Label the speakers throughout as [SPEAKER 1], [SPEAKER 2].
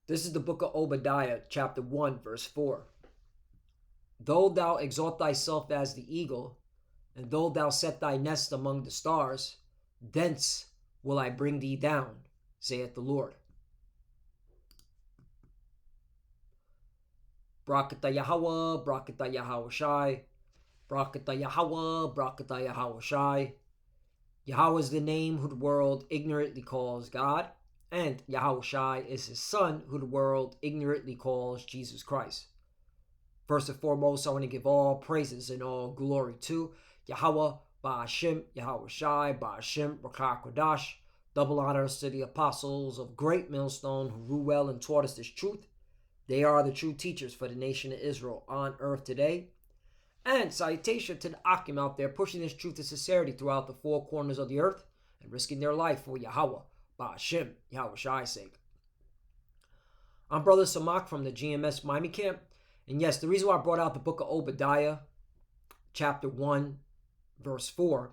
[SPEAKER 1] This is the book of Obadiah, chapter 1, verse 4. Though thou exalt thyself as the eagle, and though thou set thy nest among the stars, thence will I bring thee down, saith the Lord. Brakata Yahweh, Brakata Yahweh Shai, Brakata Yahweh, Brakata Yahweh Shai. Yahweh is the name who the world ignorantly calls God, and Yahweh Shai is his son who the world ignorantly calls Jesus Christ. First and foremost, I want to give all praises and all glory to Yahweh, Ba'ashim, Yahweh Shai, Ba'ashim, Rakah Kodash. Double honors to the apostles of Great Millstone who rule well and taught us this truth. They are the true teachers for the nation of Israel on earth today. And salutation to the Akim out there pushing this truth and sincerity throughout the four corners of the earth and risking their life for Yahweh, Ba'ashim, Yahweh Shai's sake. I'm Brother Samak from the GMS Miami camp. And yes, the reason why I brought out the book of Obadiah, chapter 1, verse 4,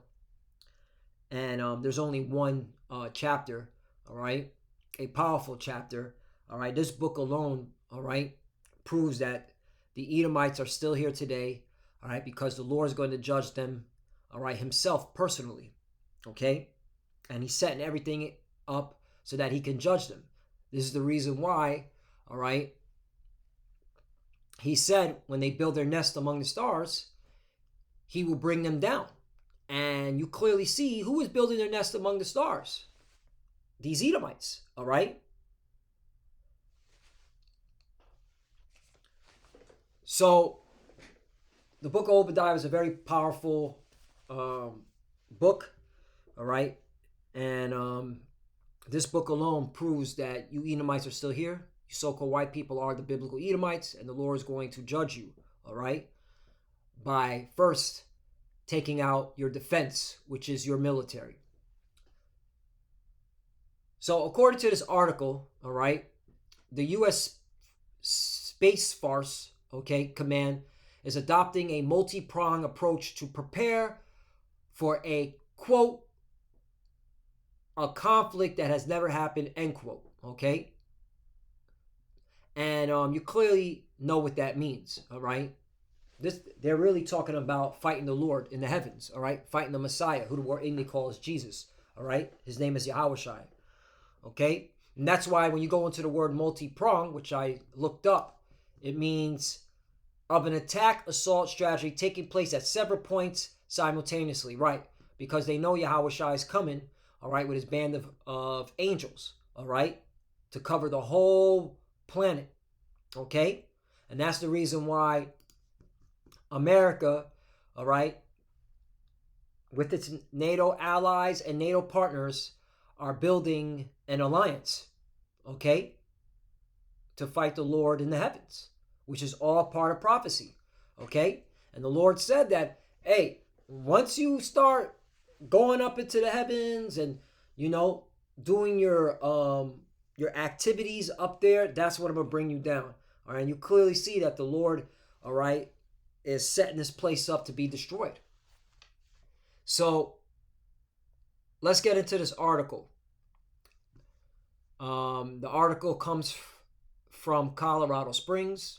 [SPEAKER 1] and there's only one chapter, all right, a powerful chapter, all right. This book alone, all right, proves that the Edomites are still here today, all right, because the Lord is going to judge them, all right, himself personally, okay, and he's setting everything up so that he can judge them. This is the reason why, all right, he said when they build their nest among the stars, he will bring them down. And you clearly see who is building their nest among the stars. These Edomites, all right? So the book of Obadiah is a very powerful book, all right? And this book alone proves that you Edomites are still here. You so-called white people are the biblical Edomites, and the Lord is going to judge you, all right? By first taking out your defense, which is your military. So according to this article, all right, the U.S. Space Force, okay, Command is adopting a multi-pronged approach to prepare for a, quote, a conflict that has never happened, end quote, okay? And you clearly know what that means, all right? They're really talking about fighting the Lord in the heavens, all right? Fighting the Messiah, who the word English calls Jesus, all right? His name is Yahweh Shai, okay? And that's why when you go into the word multi-prong, which I looked up, it means of an attack assault strategy taking place at several points simultaneously, right? Because they know Yahweh Shai is coming, all right, with his band of angels, all right, to cover the whole planet, okay? And that's the reason why America, all right, with its NATO allies and NATO partners are building an alliance, okay, to fight the Lord in the heavens, which is all part of prophecy, okay? And the Lord said that, hey, once you start going up into the heavens and, you know, doing your activities up there, that's what I'm going to bring you down, all right? And you clearly see that the Lord, all right, is setting this place up to be destroyed. So let's get into this article. The article comes from Colorado Springs,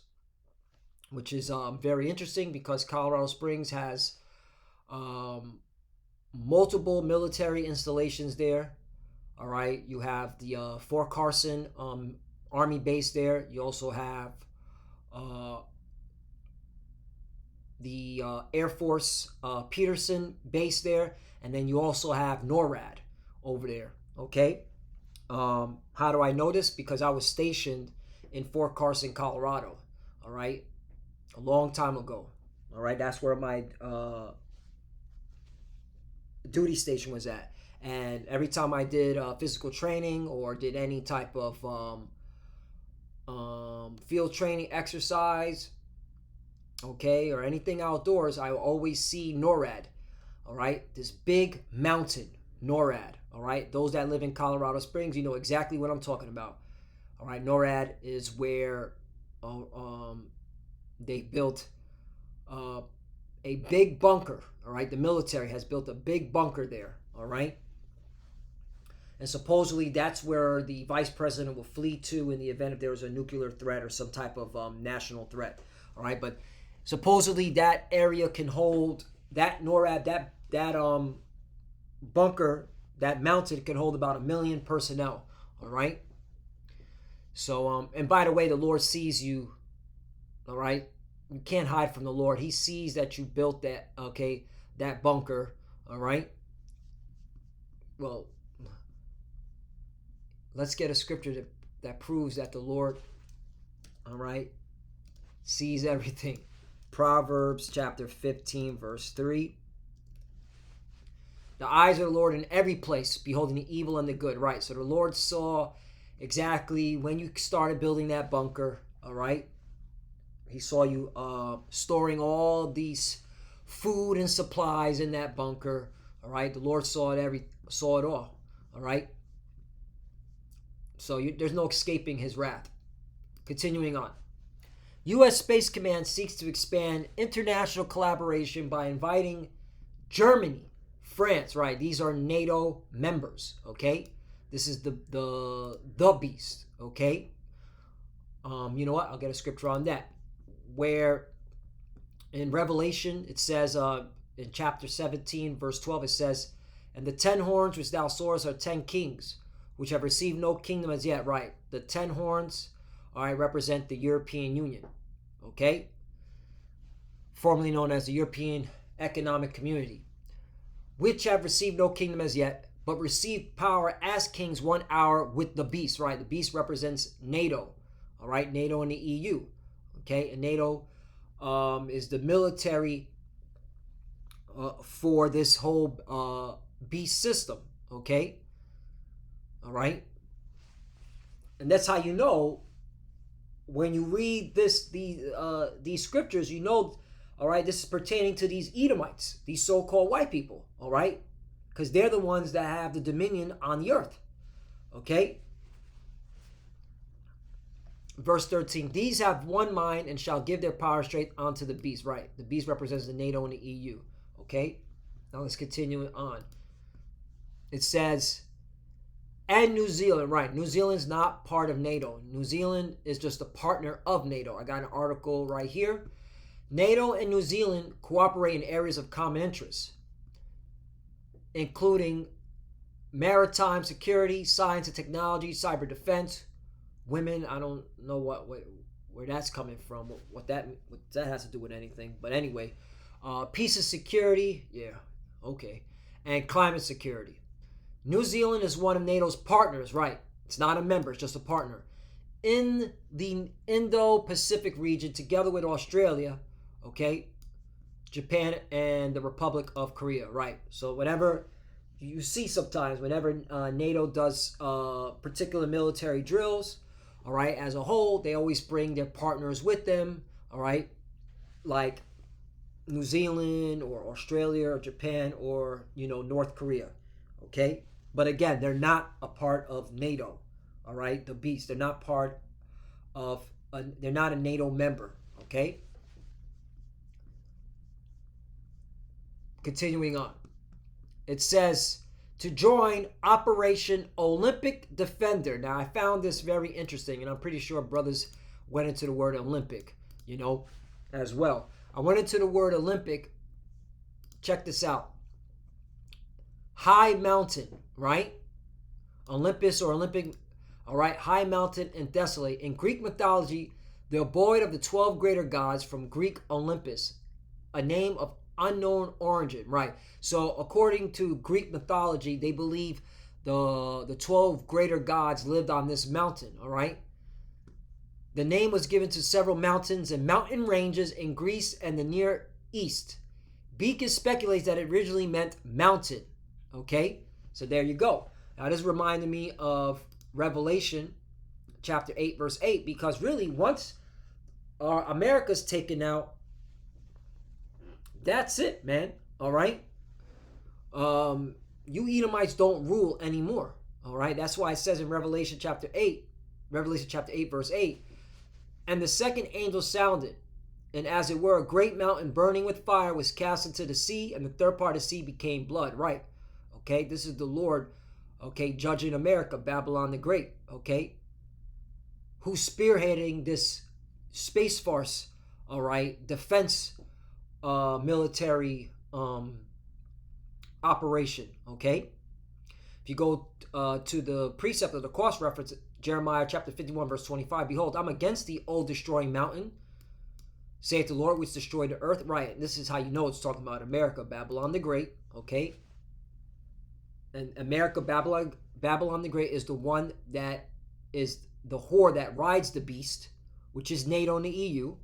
[SPEAKER 1] which is very interesting because Colorado Springs has multiple military installations there. All right, you have the Fort Carson Army base there. You also have the Air Force Peterson base there, and then you also have NORAD over there, okay? How do I know this? Because I was stationed in Fort Carson, Colorado, all right, a long time ago, all right? That's where my duty station was at. And every time I did physical training or did any type of field training exercise, okay, or anything outdoors, I always see NORAD, all right? This big mountain, NORAD, all right? Those that live in Colorado Springs, you know exactly what I'm talking about, all right? NORAD is where they built a big bunker, all right? The military has built a big bunker there, all right? And supposedly that's where the vice president will flee to in the event if there was a nuclear threat or some type of national threat. All right, but supposedly that area can hold that NORAD, that bunker, that mountain can hold about 1 million personnel. All right. So and by the way, the Lord sees you. All right, you can't hide from the Lord. He sees that you built that. Okay, that bunker. All right. Well, let's get a scripture that proves that the Lord, all right, sees everything. Proverbs chapter 15, verse 3. The eyes of the Lord in every place, beholding the evil and the good. Right, so the Lord saw exactly when you started building that bunker, all right? He saw you storing all these food and supplies in that bunker, all right? The Lord saw it all, all right? So there's no escaping his wrath. Continuing on. U.S. Space Command seeks to expand international collaboration by inviting Germany, France, right? These are NATO members, okay? This is the beast, okay? You know what? I'll get a scripture on that. Where in Revelation, it says in chapter 17, verse 12, it says, and the 10 horns which thou sawest are 10 kings, which have received no kingdom as yet. Right. The 10 horns, all right, represent the European Union, okay? Formerly known as the European Economic Community, which have received no kingdom as yet, but received power as kings 1 hour with the beast, right? The beast represents NATO, all right? NATO and the EU, okay? And NATO is the military for this whole beast system, okay? All right? And that's how you know when you read these scriptures, you know, all right, this is pertaining to these Edomites, these so-called white people, all right? Because they're the ones that have the dominion on the earth, okay? Verse 13, these have one mind and shall give their power straight unto the beast, right? The beast represents the NATO and the EU, okay? Now let's continue on. It says, and New Zealand, right? New Zealand's not part of NATO. New Zealand is just a partner of NATO. I got an article right here. NATO and New Zealand cooperate in areas of common interest, including maritime security, science and technology, cyber defense, women. I don't know where that's coming from, what that has to do with anything. But anyway, peace and security, yeah, okay, and climate security. New Zealand is one of NATO's partners, right? It's not a member, it's just a partner. In the Indo-Pacific region, together with Australia, okay, Japan, and the Republic of Korea, right? So whenever you see sometimes, whenever NATO does particular military drills, all right, as a whole, they always bring their partners with them, all right? Like New Zealand or Australia or Japan or, you know, North Korea, okay? But again, they're not a part of NATO, all right? The beast, they're not part of, they're not a NATO member, okay? Continuing on. It says, to join Operation Olympic Defender. Now, I found this very interesting, and I'm pretty sure brothers went into the word Olympic, you know, as well. I went into the word Olympic. Check this out. High mountain, right? Olympus or Olympic, all right? High mountain and desolate. In Greek mythology, the abode of the 12 greater gods from Greek Olympus, a name of unknown origin, right? So according to Greek mythology, they believe the 12 greater gods lived on this mountain, all right? The name was given to several mountains and mountain ranges in Greece and the Near East. Beacon speculates that it originally meant mountain, okay? So there you go. Now this reminded me of Revelation chapter 8, verse 8, because really once America's taken out, that's it, man. All right? You Edomites don't rule anymore. All right? That's why it says in Revelation chapter 8, verse 8, and the second angel sounded, and as it were, a great mountain burning with fire was cast into the sea, and the third part of the sea became blood. Right? Okay? This is the Lord okay, judging America, Babylon the Great, okay, who's spearheading this space force, all right, defense military operation, okay? If you go to the precept of the cross reference, Jeremiah chapter 51, verse 25, behold, I'm against the old destroying mountain, saith the Lord, which destroyed the earth. Right, and this is how you know it's talking about America, Babylon the Great, okay? And America, Babylon the Great is the one that is the whore that rides the beast, which is NATO and the EU.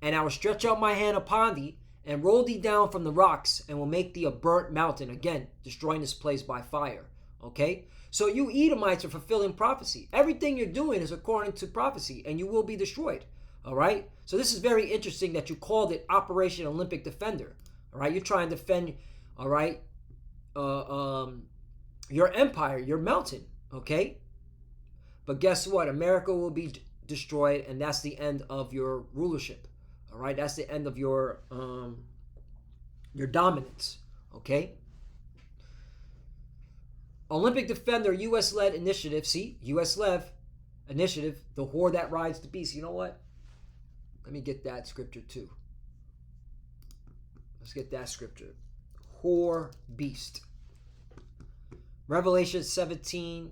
[SPEAKER 1] And I will stretch out my hand upon thee, and roll thee down from the rocks, and will make thee a burnt mountain. Again, destroying this place by fire. Okay? So you Edomites are fulfilling prophecy. Everything you're doing is according to prophecy, and you will be destroyed. All right? So this is very interesting that you called it Operation Olympic Defender. All right? You're trying to defend, all right, your empire, your mountain. Okay? But guess what? America will be destroyed, and that's the end of your rulership. All right, that's the end of your dominance. Okay. Olympic Defender, U.S.-led initiative. See, U.S.-led initiative. The whore that rides the beast. You know what? Let me get that scripture too. Let's get that scripture. Whore beast. Revelation 17.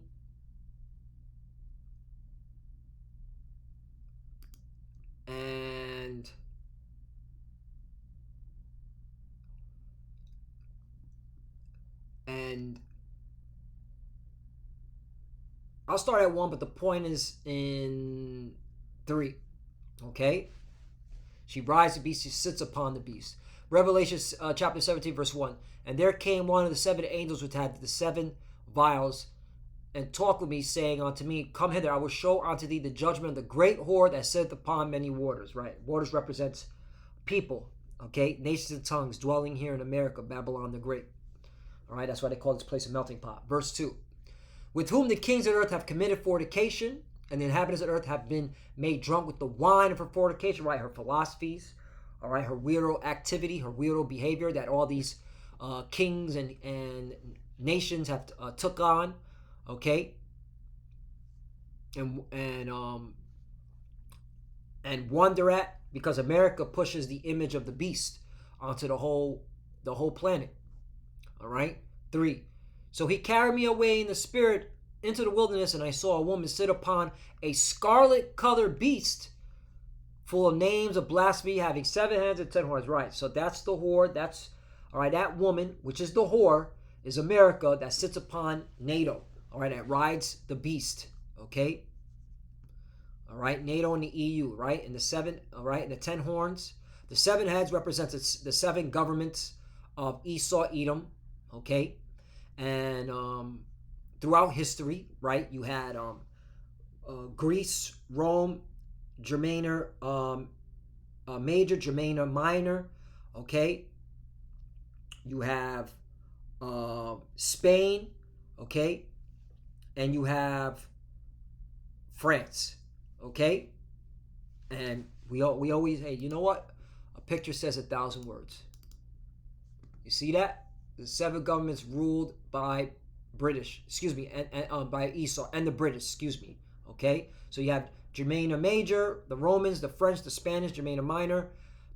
[SPEAKER 1] And I'll start at 1, but the point is in 3. Okay? She rides the beast, she sits upon the beast. Revelation chapter 17, verse 1. And there came one of the 7 angels which had the 7 vials, and talked with me, saying unto me, Come hither, I will show unto thee the judgment of the great whore that sitteth upon many waters. Right? Waters represents people. Okay? Nations and tongues dwelling here in America, Babylon the Great. All right, that's why they call this place a melting pot. Verse 2. With whom the kings of the earth have committed fornication, and the inhabitants of the earth have been made drunk with the wine of her fornication, right? Her philosophies, all right, her weirdo activity, her weirdo behavior that all these kings and nations have took on, okay? And wonder at, because America pushes the image of the beast onto the whole planet. All right. 3. So he carried me away in the spirit into the wilderness, and I saw a woman sit upon a scarlet colored beast full of names of blasphemy, having 7 heads and 10 horns. Right. So that's the whore. That's all right. That woman, which is the whore, is America that sits upon NATO. All right. That rides the beast. Okay. All right. NATO and the EU. Right. And the 7. All right. And the 10 horns. The 7 heads represents the 7 governments of Esau, Edom. Okay, and throughout history, right, you had Greece, Rome, Germania Major, Germania Minor. Okay, you have Spain. Okay, and you have France. Okay, and we always, hey, you know what? A picture says 1,000 words. You see that? The 7 governments ruled by British, and by Esau and the British, okay? So you have Germania Major, the Romans, the French, the Spanish, Germania Minor,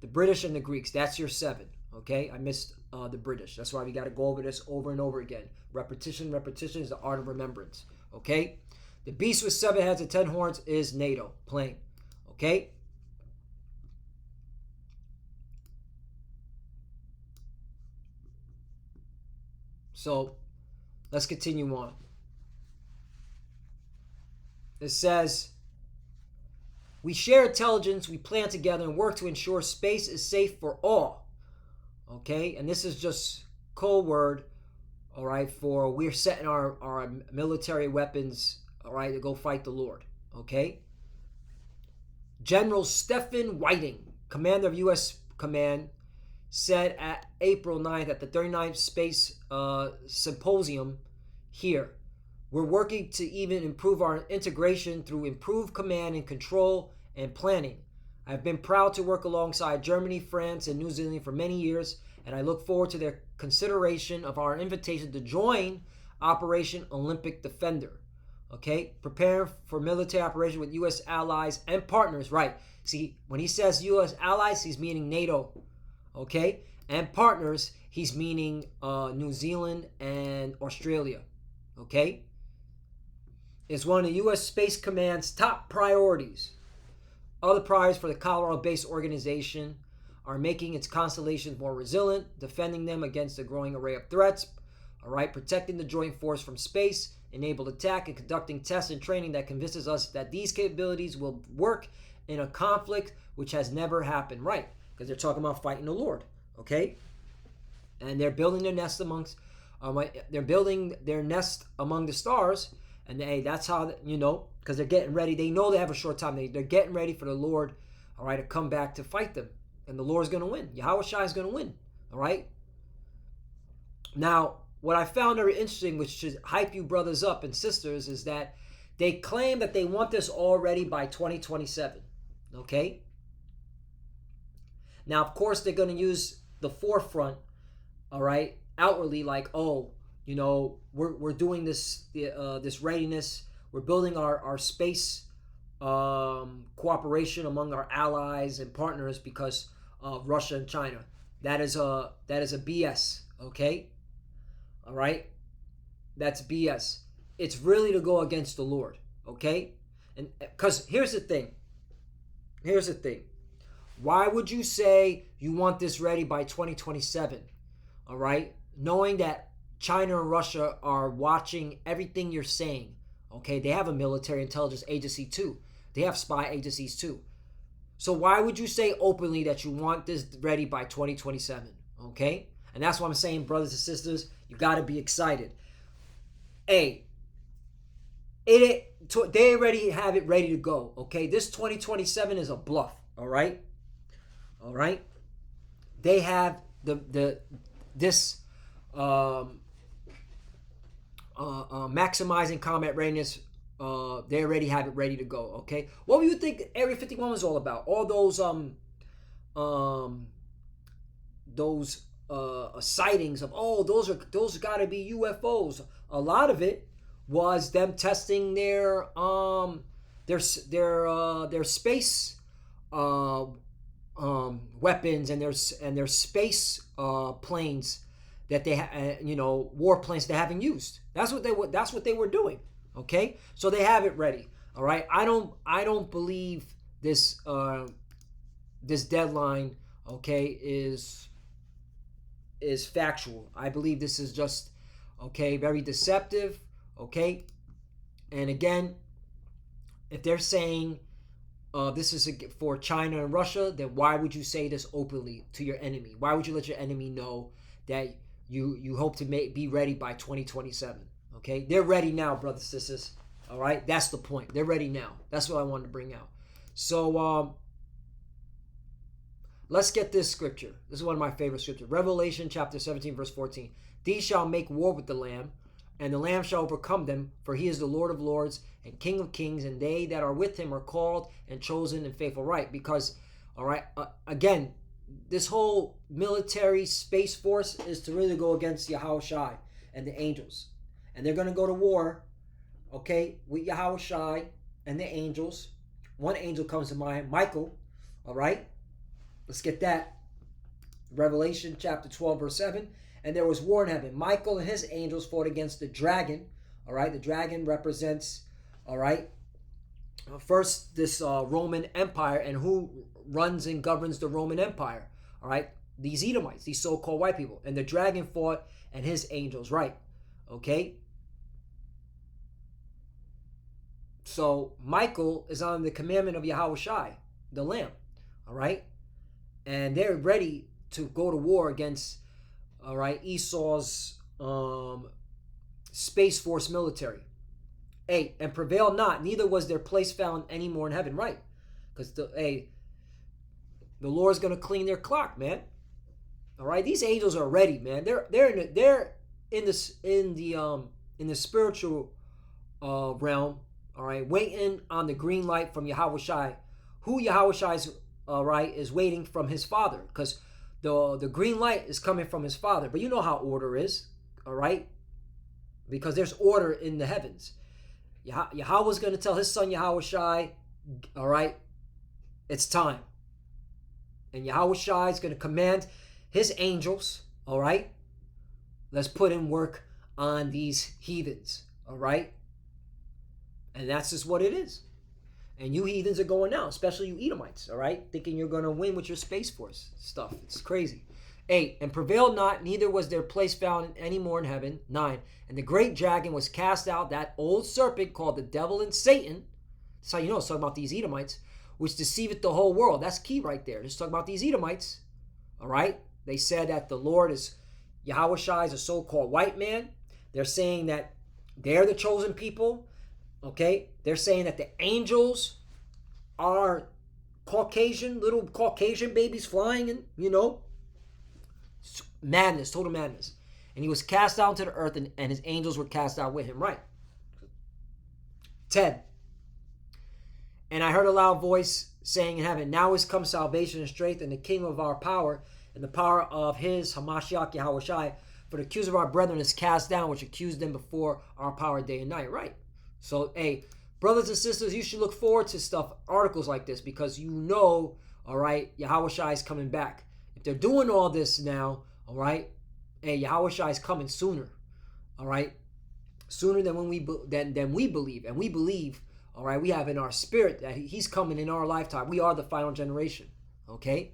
[SPEAKER 1] the British, and the Greeks. That's your 7, okay? I missed the British. That's why we got to go over this over and over again. Repetition is the art of remembrance, okay? The beast with 7 heads and 10 horns is NATO, plain, okay? So let's continue on. It says, we share intelligence, we plan together and work to ensure space is safe for all. Okay, and this is just code word, all right, for we're setting our military weapons, all right, to go fight the Lord. Okay. General Stephen Whiting, commander of U.S. Command, said at April 9th at the 39th Space Symposium here, we're working to even improve our integration through improved command and control and planning. I've been proud to work alongside Germany, France, and New Zealand for many years, and I look forward to their consideration of our invitation to join Operation Olympic Defender. Okay, prepare for military operation with U.S. allies and partners. Right. See, when he says U.S. allies, he's meaning NATO. Okay, and partners, he's meaning New Zealand and Australia. Okay, it's one of the U.S. Space Command's top priorities. Other priorities for the Colorado-based organization are making its constellations more resilient, defending them against a growing array of threats. All right, protecting the joint force from space, enabled attack, and conducting tests and training that convinces us that these capabilities will work in a conflict which has never happened. Right, because they're talking about fighting the Lord. Okay, and they're building their nest amongst, they're building their nest among the stars, and that's how because they're getting ready. They know they have a short time. They're getting ready for the Lord, all right, to come back to fight them, and the Lord's going to win. Yahweh Shai is going to win. All right. Now, what I found very interesting, which should hype you brothers up and sisters, is that they claim that they want this already by 2027. Okay? Now, of course, they're going to use the forefront, all right, outwardly, like, we're doing this readiness. We're building our space cooperation among our allies and partners because of Russia and China. That is a BS. Okay? All right, that's BS. It's really to go against the Lord, okay? And because here's the thing. Why would you say you want this ready by 2027? All right, knowing that China and Russia are watching everything you're saying. Okay, they have a military intelligence agency too. They have spy agencies too. So why would you say openly that you want this ready by 2027? Okay, and that's what I'm saying, brothers and sisters. You got to be excited. They already have it ready to go. Okay, this 2027 is a bluff. All right. They have this maximizing combat readiness. They already have it ready to go. Okay, what do you think Area 51 was all about? All those sightings of those got to be UFOs. A lot of it was them testing their space weapons and their space planes that they warplanes they haven't used. That's what they were doing. Okay, so they have it ready. All right, I don't believe this deadline. Okay, is factual. I believe this is just very deceptive. Okay, and again, if they're saying this is for China and Russia, then why would you say this openly to your enemy? Why would you let your enemy know that you hope to be ready by 2027? Okay, they're ready now, brothers and sisters. All right, that's the point. They're ready now. That's what I wanted to bring out. So let's get this scripture. This is one of my favorite scriptures. Revelation chapter 17, verse 14. These shall make war with the Lamb, and the Lamb shall overcome them, for he is the Lord of lords and King of kings, and they that are with him are called and chosen and faithful. Right, because, all right, again, this whole military space force is to really go against Yahweh Shai and the angels. And they're going to go to war, okay, with Yahweh Shai and the angels. One angel comes to mind, Michael, all right? Let's get that. Revelation chapter 12, verse 7. And there was war in heaven. Michael and his angels fought against the dragon. All right, the dragon represents, all right, first this Roman Empire, and who runs and governs the Roman Empire? All right, these Edomites, these so-called white people. And the dragon fought and his angels, right? Okay. So Michael is on the commandment of Yahweh Shai, the Lamb. All right, and they're ready to go to war against, all right, Esau's Space Force military. 8, and prevail not, neither was their place found any more in heaven. Right, because the Lord's going to clean their clock, man. All right, these angels are ready, man. They're in the spiritual realm. All right, waiting on the green light from Yahweh Shai. Who Yahweh Shai is waiting from his Father, because the green light is coming from his Father. But you know how order is, all right? because there's order in the heavens. Yahweh's going to tell his son Yahushai, all right, it's time. And Yahushai is going to command his angels, all right, let's put in work on these heathens, all right? And that's just what it is. And you heathens are going down, especially you Edomites, all right? Thinking you're going to win with your Space Force stuff. It's crazy. 8, and prevailed not, neither was their place found any more in heaven. 9, and the great dragon was cast out, that old serpent called the devil and Satan. That's how you know it's talking about these Edomites, which deceiveth the whole world. That's key right there. Just talking about these Edomites, all right? They said that the Lord is, Yahushua is a so-called white man. They're saying that they're the chosen people, okay? They're saying that the angels are Caucasian, little Caucasian babies flying and, madness, total madness. And he was cast out to the earth, and his angels were cast out with him, right? 10. And I heard a loud voice saying in heaven, now is come salvation and strength and the king of our power and the power of his Hamashiach Yahushai. For the accuser of our brethren is cast down, which accused them before our power day and night, right? So, hey, brothers and sisters, you should look forward to articles like this, because all right, Yahushai is coming back. If they're doing all this now, all right, hey, Yahushua is coming sooner, all right, sooner than when we believe, and we believe, all right, we have in our spirit that he's coming in our lifetime. We are the final generation, okay?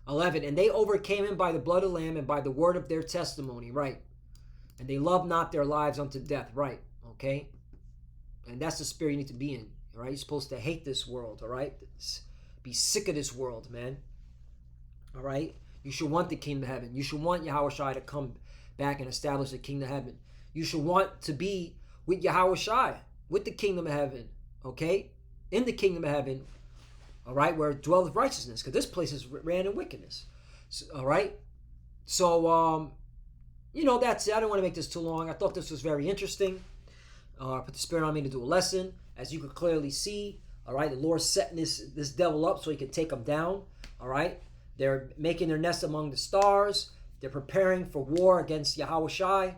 [SPEAKER 1] (11) And they overcame him by the blood of the Lamb and by the word of their testimony, right? And they loved not their lives unto death, right? Okay? And that's the spirit you need to be in, all right? You're supposed to hate this world, all right? Be sick of this world, man. All right? You should want the kingdom of heaven. You should want Yahushua to come back and establish the kingdom of heaven. You should want to be with Yahushua, with the kingdom of heaven, okay? In the kingdom of heaven, all right, where dwelleth righteousness, because this place is ran in wickedness. So, all right? So, that's it. I don't want to make this too long. I thought this was very interesting. Put the spirit on me to do a lesson. As you could clearly see, all right, the Lord's setting this devil up so he can take him down, all right? They're making their nest among the stars. They're preparing for war against Yahushai,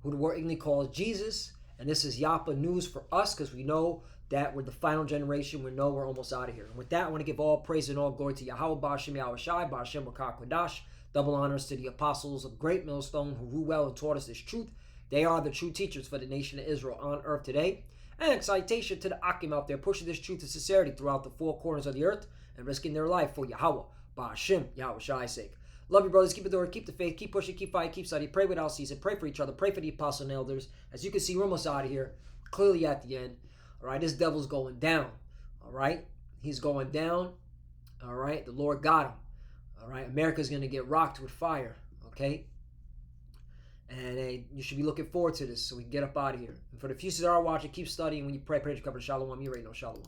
[SPEAKER 1] who the word ignorantly calls Jesus. And this is Yapa news for us, because we know that we're the final generation. We know we're almost out of here. And with that, I want to give all praise and all glory to Yahweh, Ba'ashem Yahushai, Ba'ashem Bakar Kodash. Double honors to the apostles of Great Millstone who rule well and taught us this truth. They are the true teachers for the nation of Israel on earth today. And citation to the Akim out there pushing this truth and sincerity throughout the four corners of the earth and risking their life for Yahweh, Ba'ashem Yahushai's sake. Love you, brothers. Keep it the word, keep the faith, keep pushing, keep fighting, keep studying. Pray without ceasing. Pray for each other. Pray for the apostles and elders. As you can see, we're almost out of here. Clearly at the end. All right, this devil's going down. All right, he's going down. All right, the Lord got him. All right, America's going to get rocked with fire. Okay, and you should be looking forward to this so we can get up out of here. And for the few that are watching, keep studying. When you pray to cover shalom. You already know shalom.